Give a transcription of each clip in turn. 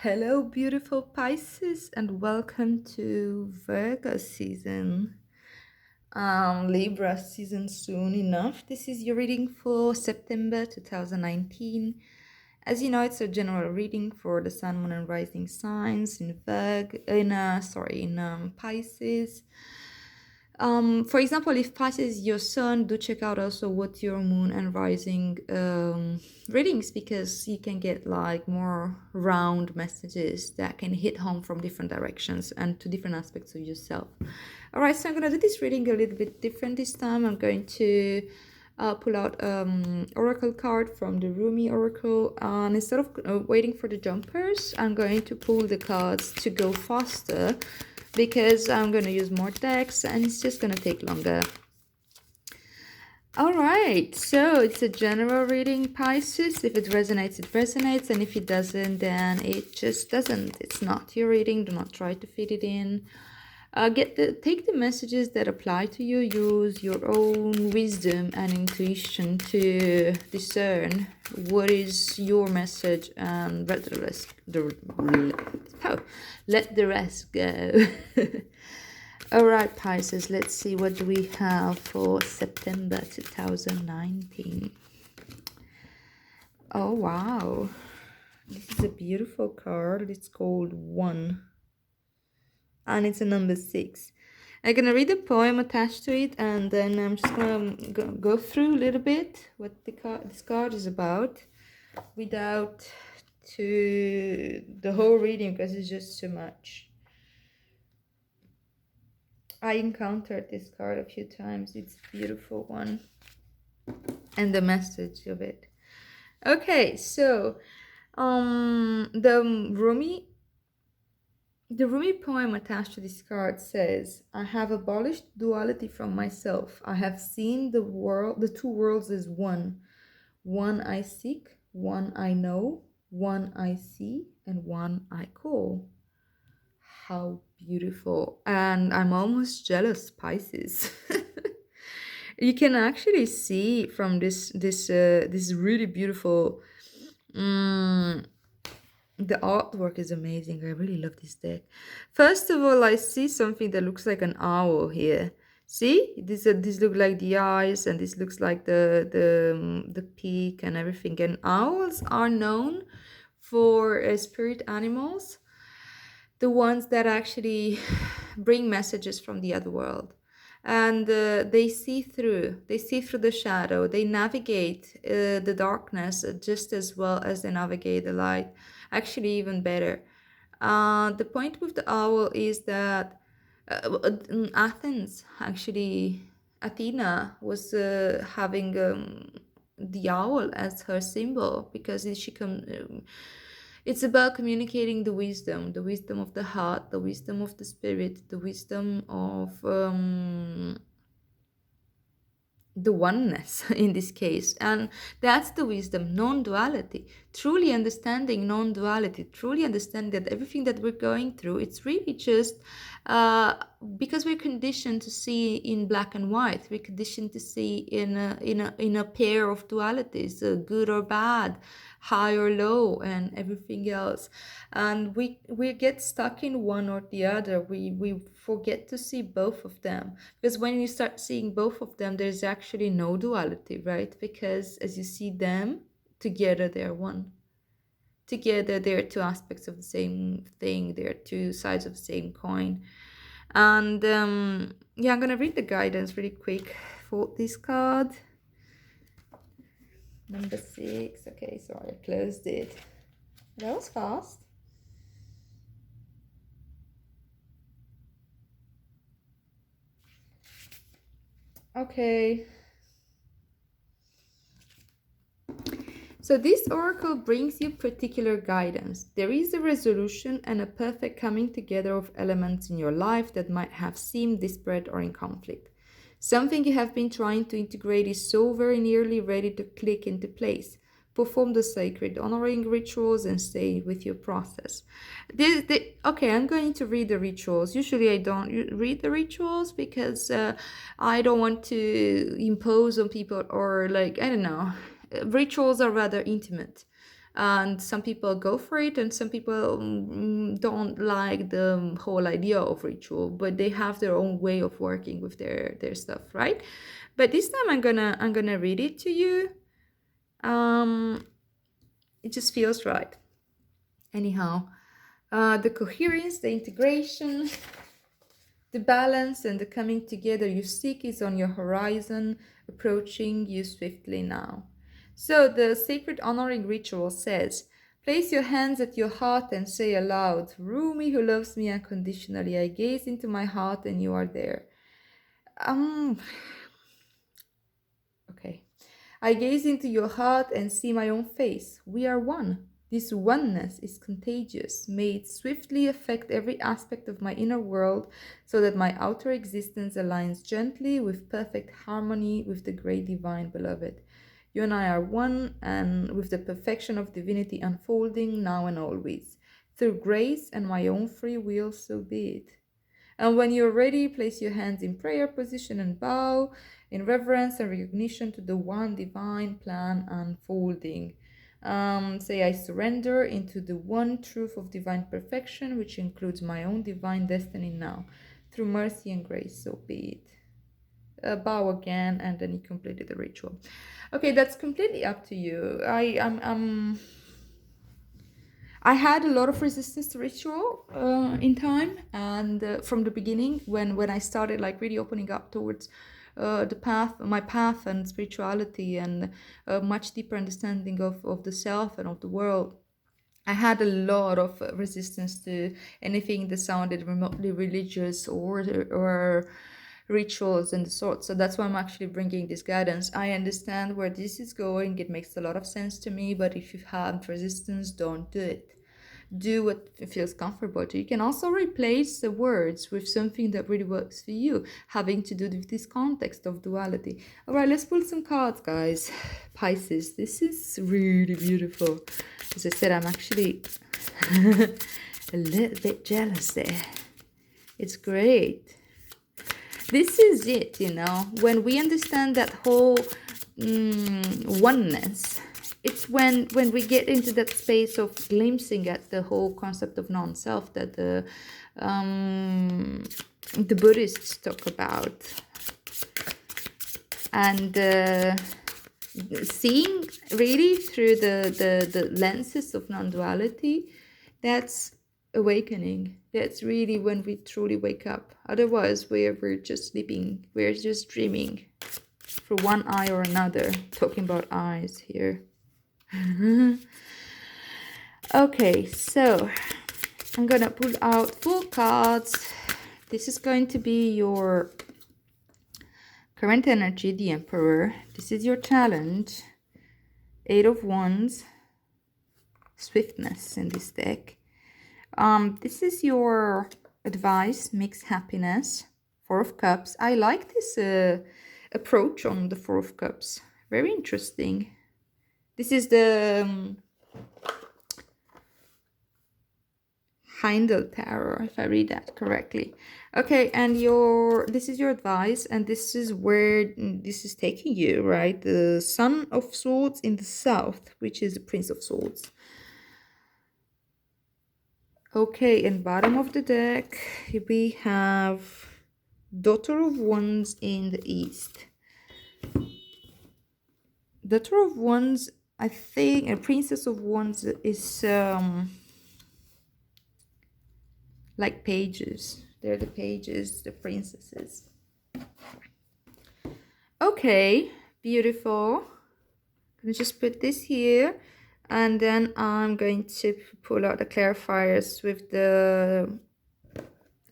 Hello, beautiful Pisces, and welcome to Virgo season. Libra season soon enough. This is your reading for September 2019. As you know, it's a general reading for the Sun, Moon, and Rising signs in Pisces. For example, if Pisces is your sun, do check out also what your moon and rising readings, because you can get like more round messages that can hit home from different directions and to different aspects of yourself. All right, so I'm gonna do this reading a little bit different this time. I'm going to pull out oracle card from the Rumi oracle, and instead of waiting for the jumpers, I'm going to pull the cards to go faster, because I'm going to use more decks and it's just going to take longer. All right, so it's a general reading, Pisces. If it resonates, it resonates, and if it doesn't, then it just doesn't. It's not your reading. Do not try to fit it in. Take the messages that apply to you. Use your own wisdom and intuition to discern what is your message, and let the rest go. All right, Pisces, let's see, what do we have for September 2019. Oh wow, this is a beautiful card. It's called One, and it's a number 6. I'm gonna read the poem attached to it, and then I'm just gonna go through a little bit what this card is about, without the whole reading, because it's just too much. I encountered this card a few times. It's a beautiful one, and the message of it. Okay, so the Rumi poem attached to this card says, "I have abolished duality from myself. I have seen the two worlds as one. One I seek, one I know, one I see, and one I call." How beautiful. And I'm almost jealous, Pisces. You can actually see from this really beautiful the artwork is amazing. I really love this deck. First of all, I see something that looks like an owl here. See, this look like the eyes, and this looks like the peak and everything. And owls are known for spirit animals, the ones that actually bring messages from the other world, and they see through the shadow. They navigate the darkness just as well as they navigate the light, actually even better. The point with the owl is that in Athens, actually, Athena was having the owl as her symbol, because it's about communicating the wisdom of the heart, the wisdom of the spirit, the wisdom of the oneness in this case. And that's the wisdom, non-duality, truly understanding non-duality, truly understanding that everything that we're going through, it's really just because we're conditioned to see in black and white. We're conditioned to see in a pair of dualities, good or bad, high or low, and everything else. And we get stuck in one or the other. We forget to see both of them, because when you start seeing both of them, there's actually no duality, right? Because as you see them together, they're one. Together, they're two aspects of the same thing. They're two sides of the same coin. And yeah, I'm gonna read the guidance really quick for this card. Number 6. Okay, sorry, I closed it. That was fast. Okay. So this oracle brings you particular guidance. There is a resolution and a perfect coming together of elements in your life that might have seemed disparate or in conflict. Something you have been trying to integrate is so very nearly ready to click into place. Perform the sacred honoring rituals and stay with your process. Okay, I'm going to read the rituals. Usually I don't read the rituals because I don't want to impose on people, or like, I don't know. Rituals are rather intimate. And some people go for it, and some people don't like the whole idea of ritual, but they have their own way of working with their stuff, right? But this time I'm gonna read it to you. It just feels right. Anyhow, the coherence, the integration, the balance, and the coming together you seek is on your horizon, approaching you swiftly now. So the sacred honoring ritual says, place your hands at your heart and say aloud, Rumi who loves me unconditionally, I gaze into my heart and you are there. Okay. I gaze into your heart and see my own face. We are one. This oneness is contagious. May it swiftly affect every aspect of my inner world so that my outer existence aligns gently with perfect harmony with the great divine beloved. You and I are one, and with the perfection of divinity unfolding now and always. Through grace and my own free will, so be it. And when you're ready, place your hands in prayer position and bow in reverence and recognition to the one divine plan unfolding. Say, I surrender into the one truth of divine perfection, which includes my own divine destiny now. Through mercy and grace, so be it. Bow again, and then you completed the ritual. Okay, that's completely up to you. I had a lot of resistance to ritual in time, and from the beginning, when I started like really opening up towards my path and spirituality, and a much deeper understanding of the self and of the world, I had a lot of resistance to anything that sounded remotely religious or rituals and the sort. So that's why I'm actually bringing this guidance. I understand where this is going. It makes a lot of sense to me, but if you have resistance, don't do it. Do what feels comfortable to you. You can also replace the words with something that really works for you, having to do with this context of duality. All right, let's pull some cards, guys. Pisces, this is really beautiful. As I said, I'm actually a little bit jealous there. It's great. This is it, you know, when we understand that whole oneness. It's when we get into that space of glimpsing at the whole concept of non-self that the Buddhists talk about, and seeing really through the lenses of non-duality. That's awakening. That's really when we truly wake up. Otherwise, we're just sleeping. We're just dreaming through one eye or another. Talking about eyes here. Okay, so I'm gonna pull out 4 cards. This is going to be your current energy, the Emperor. This is your challenge. 8 of Wands, swiftness in this deck. This is your advice, mixed happiness. 4 of Cups. I like this approach on the 4 of Cups. Very interesting. This is the Heindel Tarot, if I read that correctly. Okay, and this is your advice, and this is where this is taking you, right? The Sun of Swords in the South, which is the Prince of Swords. Okay, and bottom of the deck, we have Daughter of Wands in the East. Daughter of Wands, I think, and Princess of Wands is like pages. They're the pages, the princesses. Okay, beautiful. I'm gonna just put this here, and then I'm going to pull out the clarifiers with the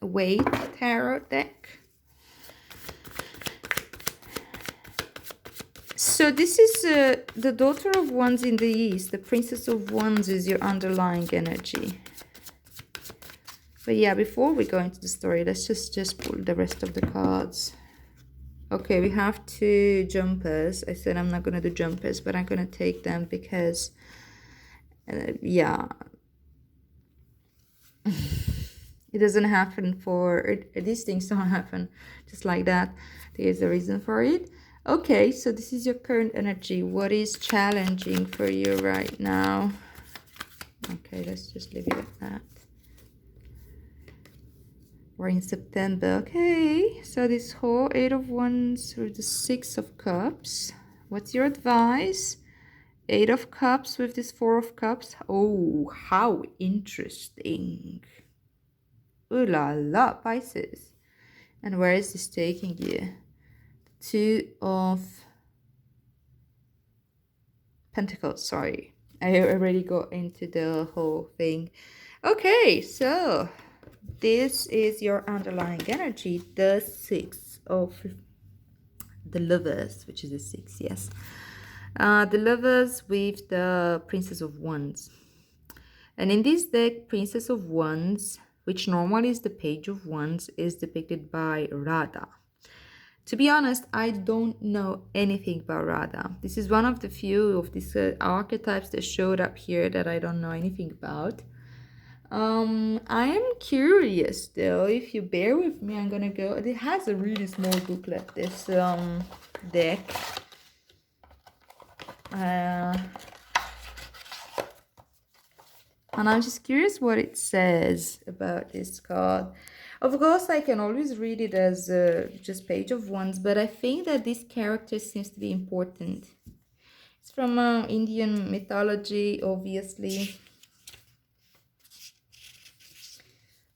Weight Tarot deck. So this is the Daughter of Wands in the East. The Princess of Wands is your underlying energy. But yeah, before we go into the story, let's just pull the rest of the cards. Okay, we have 2 jumpers. I said I'm not going to do jumpers, but I'm going to take them because, yeah, it doesn't happen these things don't happen just like that. There's a reason for it. Okay, so this is your current energy. What is challenging for you right now? Okay, let's just leave it at that. We're in September. Okay, so this whole Eight of Wands with the Six of Cups. What's your advice? Eight of Cups with this Four of Cups. Oh, how interesting. Ooh la la, Pisces. And where is this taking you? Two of Pentacles, sorry. I already got into the whole thing. Okay, so this is your underlying energy, the Six of the Lovers, which is a six, yes. The Lovers with the Princess of Wands. And in this deck, Princess of Wands, which normally is the Page of Wands, is depicted by Radha. To be honest, I don't know anything about Radha. This is one of the few of these archetypes that showed up here that I don't know anything about. I am curious though. If you bear with me, I'm gonna go. It has a really small booklet, this deck. And I'm just curious what it says about this card. Of course, I can always read it as just Page of Wands, but I think that this character seems to be important. It's from Indian mythology, obviously.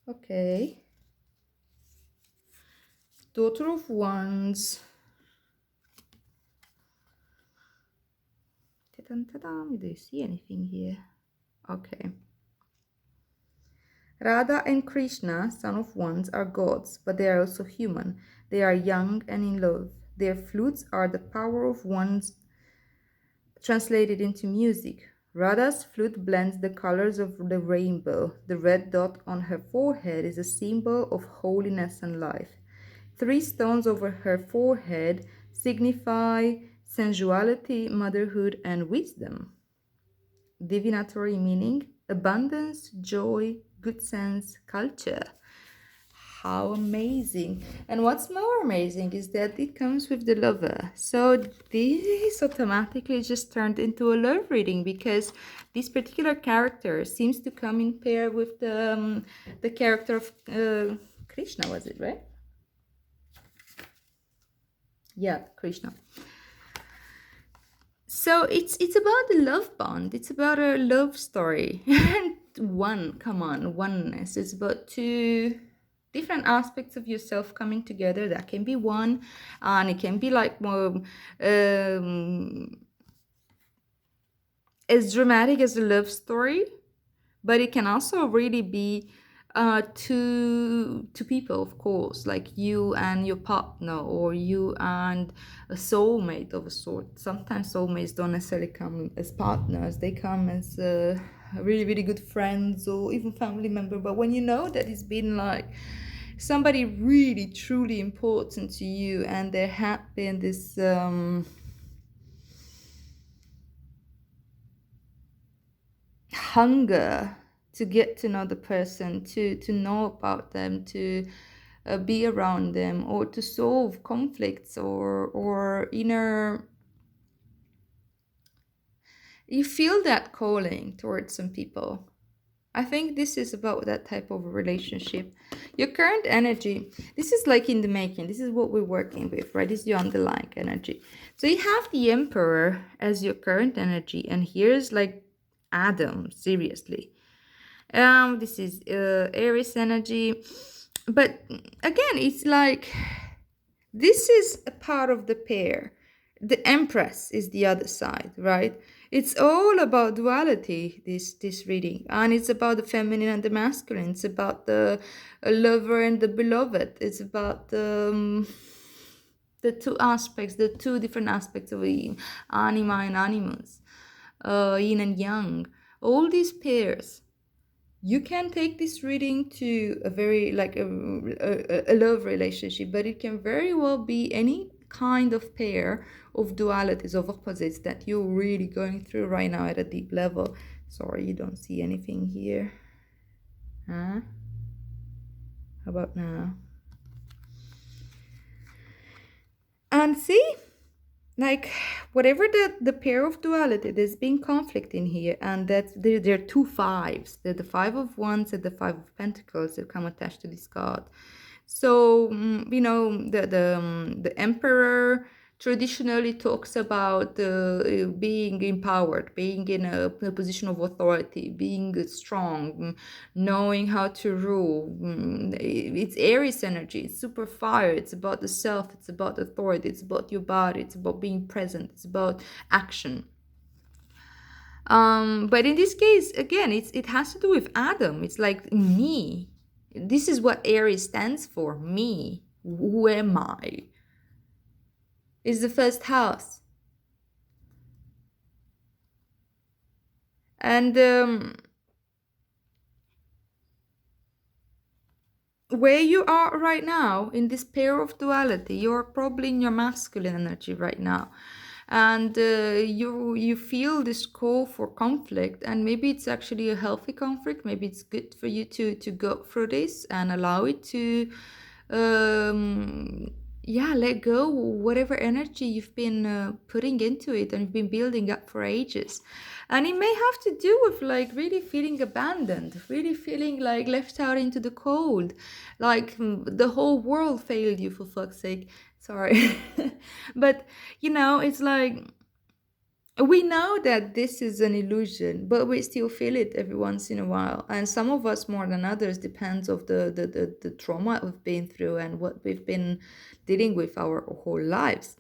Okay. Daughter of Wands. Do you see anything here? Okay. Radha and Krishna, son of Wands, are gods, but they are also human. They are young and in love. Their flutes are the power of Wands translated into music. Radha's flute blends the colors of the rainbow. The red dot on her forehead is a symbol of holiness and life. 3 stones over her forehead signify sensuality, motherhood, and wisdom. Divinatory meaning: abundance, joy, good sense, culture. How amazing. And what's more amazing is that it comes with the Lover. So this automatically just turned into a love reading, because this particular character seems to come in pair with the character of Krishna, was it, right? Yeah, Krishna. So it's about the love bond. It's about a love story. And oneness. It's about 2 different aspects of yourself coming together. That can be one, and it can be like more as dramatic as a love story, but it can also really be to people, of course, like you and your partner, or you and a soulmate of a sort. Sometimes soulmates don't necessarily come as partners, they come as really, really good friends or even family member. But when you know that it's been like somebody really truly important to you, and there have been this hunger to get to know the person, to know about them, to be around them, or to solve conflicts or inner, you feel that calling towards some people. I think this is about that type of relationship. Your current energy, this is like in the making. This is what we're working with, right? This is your underlying energy. So you have the Emperor as your current energy, and here's like Adam, seriously. This is Aries energy. But again, it's like this is a part of the pair. The Empress is the other side, right? It's all about duality, this reading. And it's about the feminine and the masculine. It's about the lover and the beloved. It's about the 2 aspects, the 2 different aspects of anima and animus, yin and yang. All these pairs. You can take this reading to a very like a love relationship, but it can very well be any kind of pair of dualities, of opposites that you're really going through right now at a deep level. Sorry, you don't see anything here. Huh? How about now? And see, like whatever the pair of duality, there's been conflict in here, and that there are two fives. There are the five of wands and the five of pentacles that come attached to this card. So the emperor traditionally talks about being empowered, being in a position of authority, being strong, knowing how to rule. It's Aries energy, it's super fire, it's about the self, it's about authority, it's about your body, it's about being present, it's about action. But in this case, again, it has to do with Adam. It's like me. This is what Aries stands for. Me. Who am I? Is the first house. And where you are right now in this pair of duality, you're probably in your masculine energy right now, and you feel this call for conflict, and maybe it's actually a healthy conflict. Maybe it's good for you to go through this and allow it to let go whatever energy you've been putting into it and been building up for ages. And it may have to do with like really feeling abandoned, really feeling like left out into the cold, like the whole world failed you, for fuck's sake. Sorry. But it's like we know that this is an illusion, but we still feel it every once in a while. And some of us more than others, depends of the trauma we've been through and what we've been dealing with our whole lives.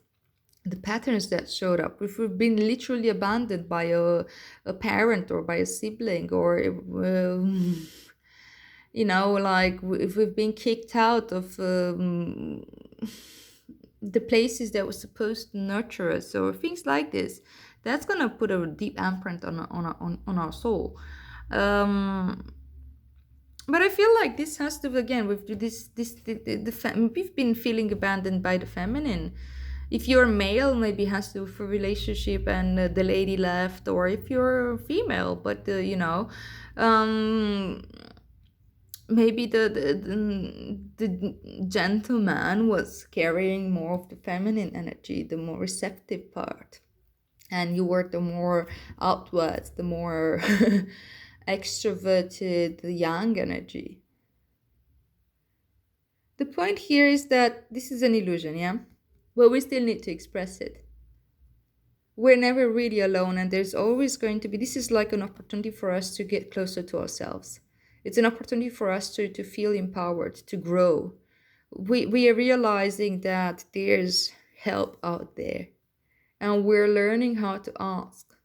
The patterns that showed up, if we've been literally abandoned by a parent or by a sibling, or like if we've been kicked out of the places that were supposed to nurture us, or things like this, that's gonna put a deep imprint on our soul. But I feel like this has to do again with we've been feeling abandoned by the feminine. If you're male, maybe it has to do with a relationship and the lady left, or if you're female, but maybe the gentleman was carrying more of the feminine energy, the more receptive part, and you were the more outwards, the more extroverted, the yang energy. The point here is that this is an illusion, yeah? But we still need to express it. We're never really alone, and there's always going to be, this is like an opportunity for us to get closer to ourselves. It's an opportunity for us to feel empowered, to grow. We are realizing that there's help out there, and we're learning how to ask.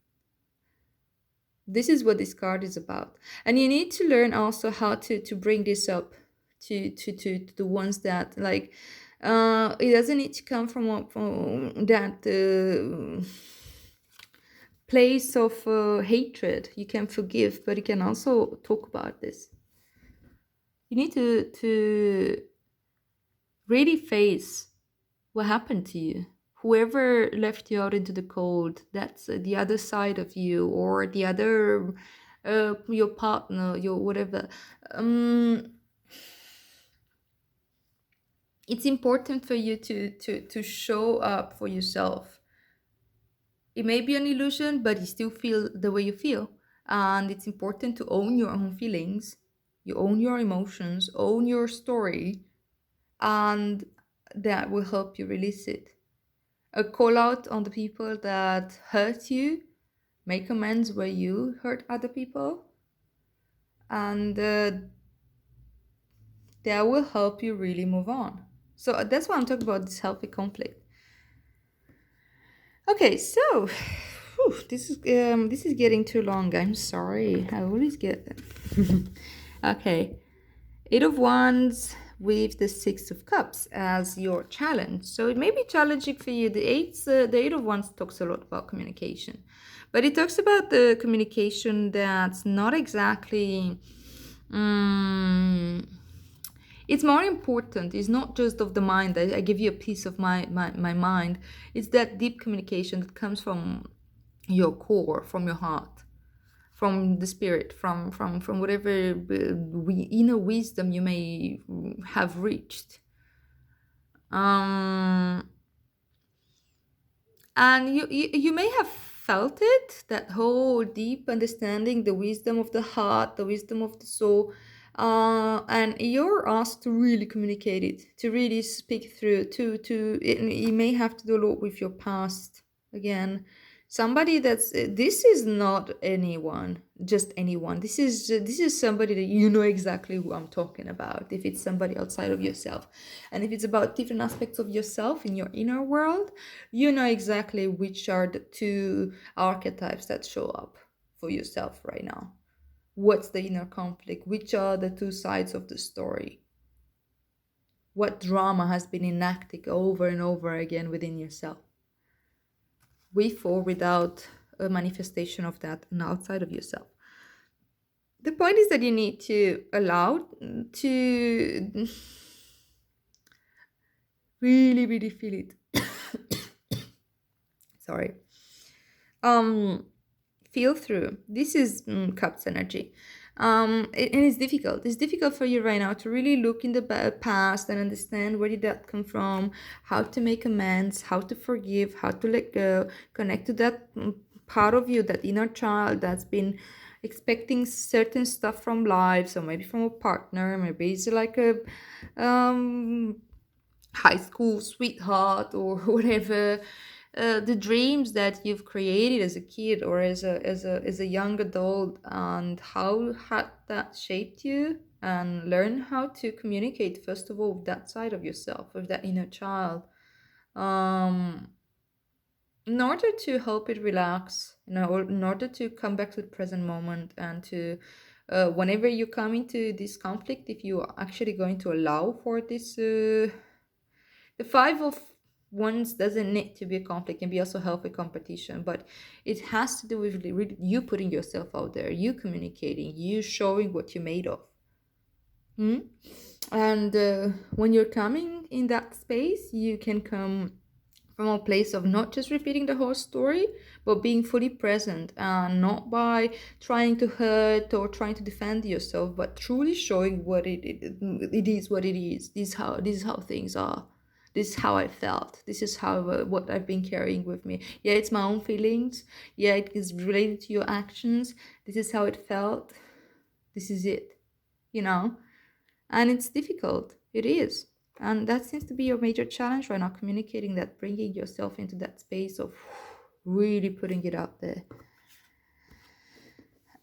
This is what this card is about. And you need to learn also how to bring this up to the ones that like, it doesn't need to come from that place of hatred. You can forgive, but you can also talk about this. You need to really face what happened to you. Whoever left you out into the cold, that's the other side of you, or the other, your partner, your whatever. It's important for you to show up for yourself. It may be an illusion, but you still feel the way you feel. And it's important to own your own feelings. You own your emotions, own your story, and that will help you release it. A call out on the people that hurt you, make amends where you hurt other people, and that will help you really move on. So that's why I'm talking about this healthy conflict. Okay, so this is getting too long. I'm sorry. I always get that. Okay, 8 of Wands with the 6 of Cups as your challenge. So it may be challenging for you. The 8 of Wands talks a lot about communication, but it talks about the communication that's not exactly. It's more important. It's not just of the mind. I give you a piece of my mind. It's that deep communication that comes from your core, from your heart, from the spirit, from whatever inner wisdom you may have reached. And you may have felt it, that whole deep understanding, the wisdom of the heart, the wisdom of the soul. And you're asked to really communicate it, to really speak through, to it, you may have to do a lot with your past again. Somebody that's this is not anyone, just anyone. This is somebody that you know exactly who I'm talking about. If it's somebody outside of yourself, and if it's about different aspects of yourself in your inner world, you know exactly which are the two archetypes that show up for yourself right now. What's the inner conflict? Which are the two sides of the story? What drama has been enacted over and over again within yourself, with or without a manifestation of that and outside of yourself? The point is that you need to allow to really, really feel it. Sorry. Feel through. This is cups energy. And it's difficult for you right now to really look in the past and understand where did that come from, how to make amends, how to forgive, how to let go, connect to that part of you, that inner child that's been expecting certain stuff from life. So maybe from a partner, maybe it's like a high school sweetheart or whatever. The dreams that you've created as a kid or as a young adult, and how had that shaped you, and learn how to communicate first of all with that side of yourself, with that inner child, um in order to help it relax, or in order to come back to the present moment, and to whenever you come into this conflict, if you are actually going to allow for this, the Five of Wands doesn't need to be a conflict, it can be also healthy competition, but it has to do with really you putting yourself out there, you communicating, you showing what you're made of. And when you're coming in that space, you can come from a place of not just repeating the whole story, but being fully present, and not by trying to hurt or trying to defend yourself, but truly showing what it is, what it is. This is how things are. This is how I felt. This is how what I've been carrying with me. Yeah, it's my own feelings. Yeah, it is related to your actions. This is how it felt. This is it. You know, and it's difficult. It is. And that seems to be your major challenge right now, communicating that, bringing yourself into that space of really putting it out there.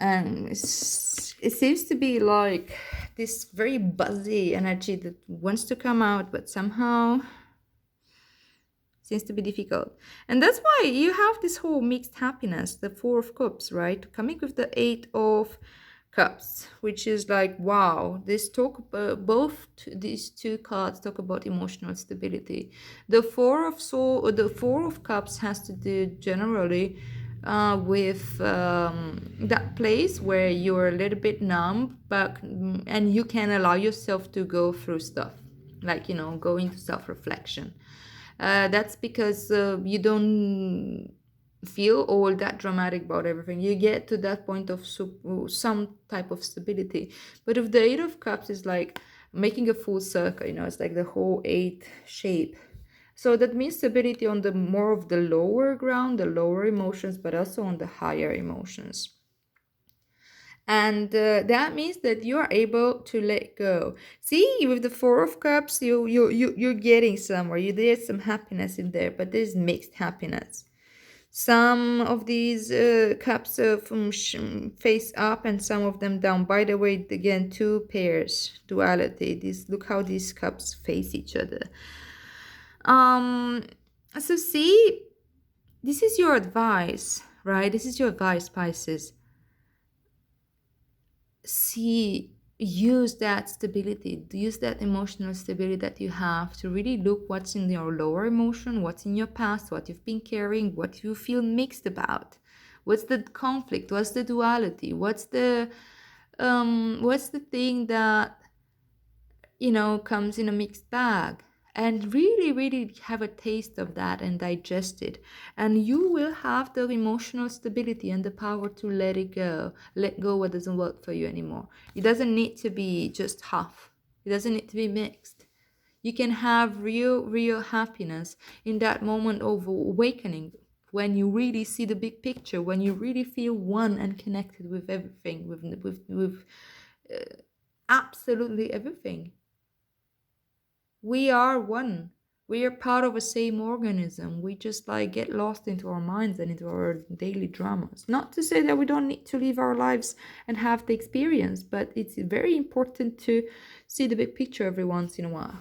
And it seems to be like this very buzzy energy that wants to come out, but somehow seems to be difficult. And that's why you have this whole mixed happiness, the Four of Cups, right? Coming with the Eight of Cups, which is like, wow, these two cards talk about emotional stability. The Four of Cups has to do generally with that place where you're a little bit numb, and you can allow yourself to go through stuff, like, go into self-reflection. That's because you don't feel all that dramatic about everything. You get to that point of some type of stability. But if the Eight of Cups is like making a full circle, it's like the whole eight shape. So that means stability on the more of the lower ground, the lower emotions, but also on the higher emotions. And that means that you are able to let go. See, with the Four of Cups, you're getting somewhere. There's some happiness in there, but there's mixed happiness. Some of these cups face up and some of them down. By the way, again, two pairs, duality. Look how these cups face each other. So see, this is your advice, right? This is your advice, Pisces. Use that stability, use that emotional stability that you have to really look what's in your lower emotion, what's in your past, what you've been carrying, what you feel mixed about, what's the conflict, what's the duality, what's the thing that comes in a mixed bag, and really, really have a taste of that and digest it. And you will have the emotional stability and the power to let it go, let go what doesn't work for you anymore. It doesn't need to be just half. It doesn't need to be mixed. You can have real happiness in that moment of awakening, when you really see the big picture, when you really feel one and connected with everything, with absolutely everything. We are one. We are part of the same organism. We just like get lost into our minds and into our daily dramas. Not to say that we don't need to live our lives and have the experience, but it's very important to see the big picture every once in a while.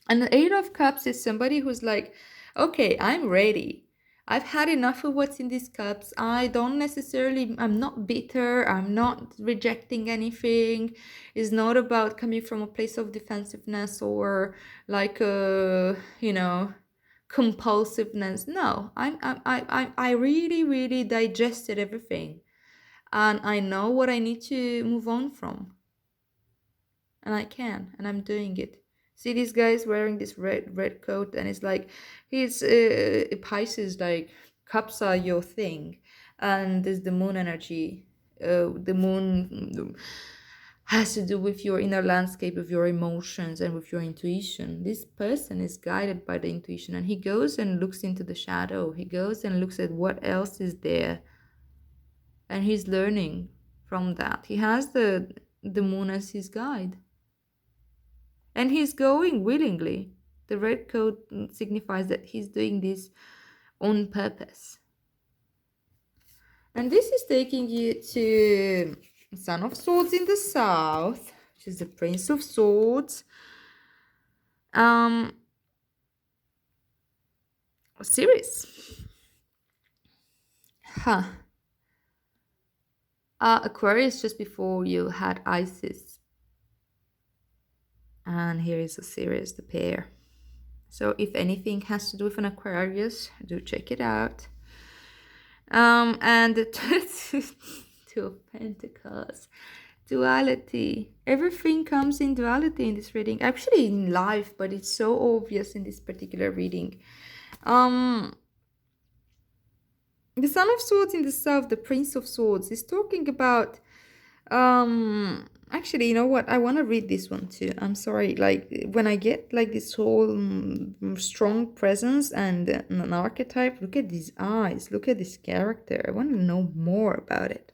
And the Eight of Cups is somebody who's like, okay, I'm ready. I've had enough of what's in these cups. I'm not bitter. I'm not rejecting anything. It's not about coming from a place of defensiveness or like compulsiveness. No, I really, really digested everything. And I know what I need to move on from. And I can, and I'm doing it. See this guy's wearing this red coat, and it's like he's Pisces, like cups are your thing, and there's the moon energy. The moon has to do with your inner landscape, with your emotions, and with your intuition. This person is guided by the intuition, and he goes and looks into the shadow. He goes and looks at what else is there, and he's learning from that. He has the moon as his guide. And he's going willingly. The red coat signifies that he's doing this on purpose. And this is taking you to Son of Swords in the South, which is the Prince of Swords. Series. Aquarius just before you had Isis. And here is a series, the pair. So if anything has to do with an Aquarius, do check it out. And the Two of Pentacles, duality. Everything comes in duality in this reading. Actually in life, but it's so obvious in this particular reading. The Son of Swords in the South, the Prince of Swords, is talking about actually, you know what, I want to read this one too. I'm sorry, like when I get like this whole strong presence and an archetype, look at these eyes, look at this character. I want to know more about it.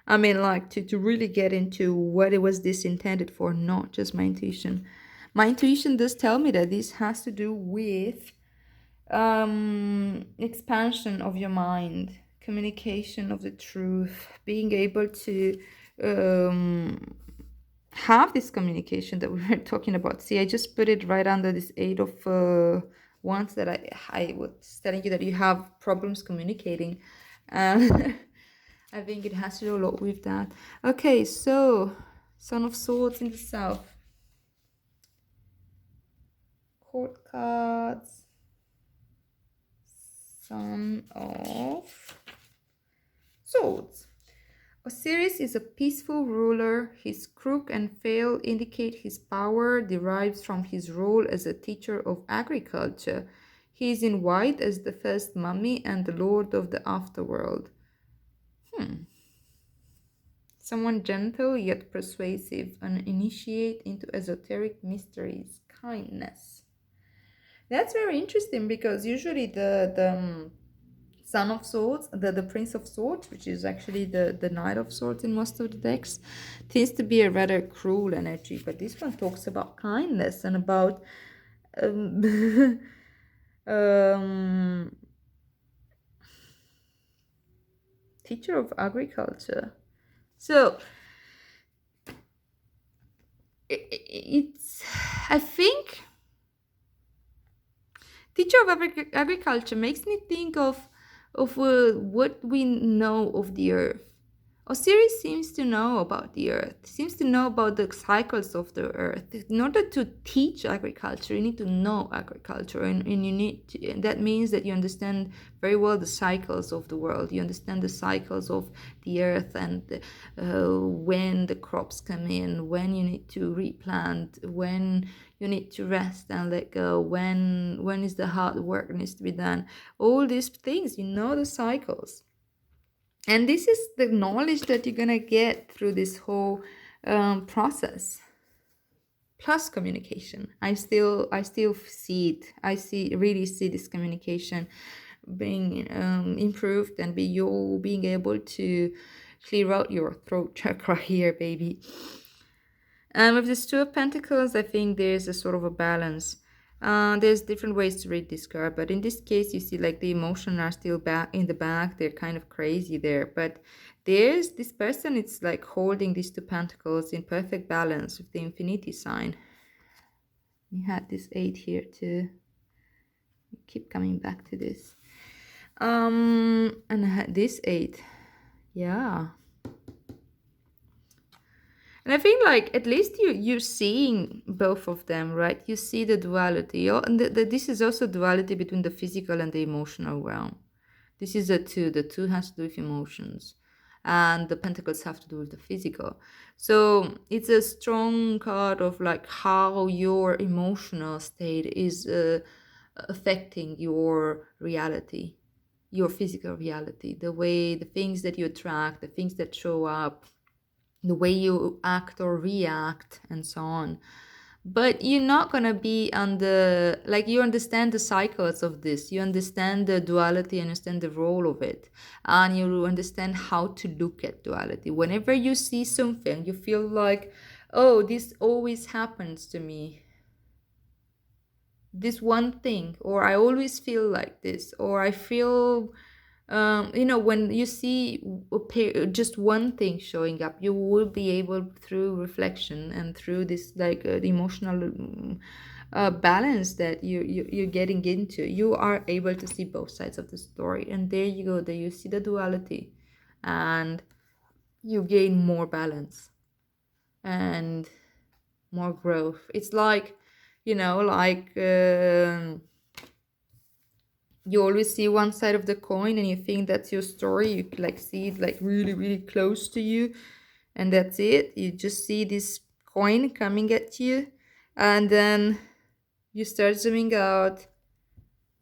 I mean, like to really get into what it was this intended for, not just my intuition. My intuition does tell me that this has to do with expansion of your mind, communication of the truth, being able to have this communication that we were talking about. See, I just put it right under this Eight of Wands that I was telling you that you have problems communicating. I think it has to do a lot with that. Okay, so Son of Swords in the South. Court cards. Son of Swords. Osiris is a peaceful ruler. His crook and fail indicate his power derives from his role as a teacher of agriculture. He is in white as the first mummy and the lord of the afterworld. Someone gentle yet persuasive, an initiate into esoteric mysteries, kindness. That's very interesting because usually the Son of Swords, the Prince of Swords, which is actually the Knight of Swords in most of the decks, tends to be a rather cruel energy. But this one talks about kindness and about teacher of agriculture. So it's, I think, teacher of agriculture makes me think of what we know of the earth. Osiris seems to know about the earth, seems to know about the cycles of the earth. In order to teach agriculture, you need to know agriculture, and you need to, and that means that you understand very well the cycles of the world. You understand the cycles of the earth and when the crops come in, when you need to replant, when you need to rest and let go, when is the hard work needs to be done. All these things, you know the cycles. And this is the knowledge that you're going to get through this whole process. plus communication. I still see it. Really see this communication being improved, and you being able to clear out your throat chakra here, baby. With this Two of Pentacles, I think there's a sort of a balance. There's different ways to read this card, but in this case, you see like the emotions are still back in the back. They're kind of crazy there, but there's this person. It's like holding these Two Pentacles in perfect balance with the Infinity sign. We had this 8 here too. Keep coming back to this. And I had this 8. Yeah. And I think like at least you're seeing both of them, right? You see the duality. And this is also duality between the physical and the emotional realm. This is a two. The two has to do with emotions, and the pentacles have to do with the physical. So it's a strong card of like how your emotional state is affecting your reality, your physical reality, the way the things that you attract, the things that show up, the way you act or react, and so on. But you're not gonna be on the, like, you understand the cycles of this, you understand the duality, understand the role of it, and you understand how to look at duality. Whenever you see something, you feel like, oh, this always happens to me, this one thing, or I always feel like this, or I feel when you see just one thing showing up, you will be able, through reflection and through this like the emotional balance that you're getting into, you are able to see both sides of the story. And there you go, there you see the duality, and you gain more balance and more growth. It's like, you always see one side of the coin and you think that's your story. You like see it like really, really close to you, and that's it. You just see this coin coming at you, and then you start zooming out.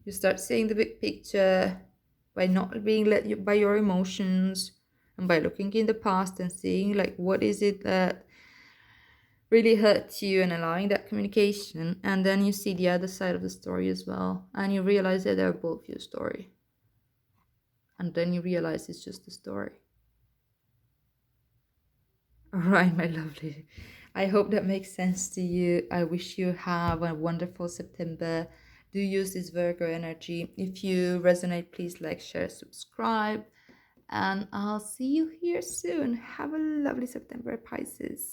You start seeing the big picture by not being led by your emotions, and by looking in the past and seeing like what is it that really hurts you, and allowing that communication. And then you see the other side of the story as well, and you realize that they're both your story. And then you realize it's just a story. All right, my lovely. I hope that makes sense to you. I wish you have a wonderful September. Do use this Virgo energy. If you resonate, please like, share, subscribe. And I'll see you here soon. Have a lovely September, Pisces.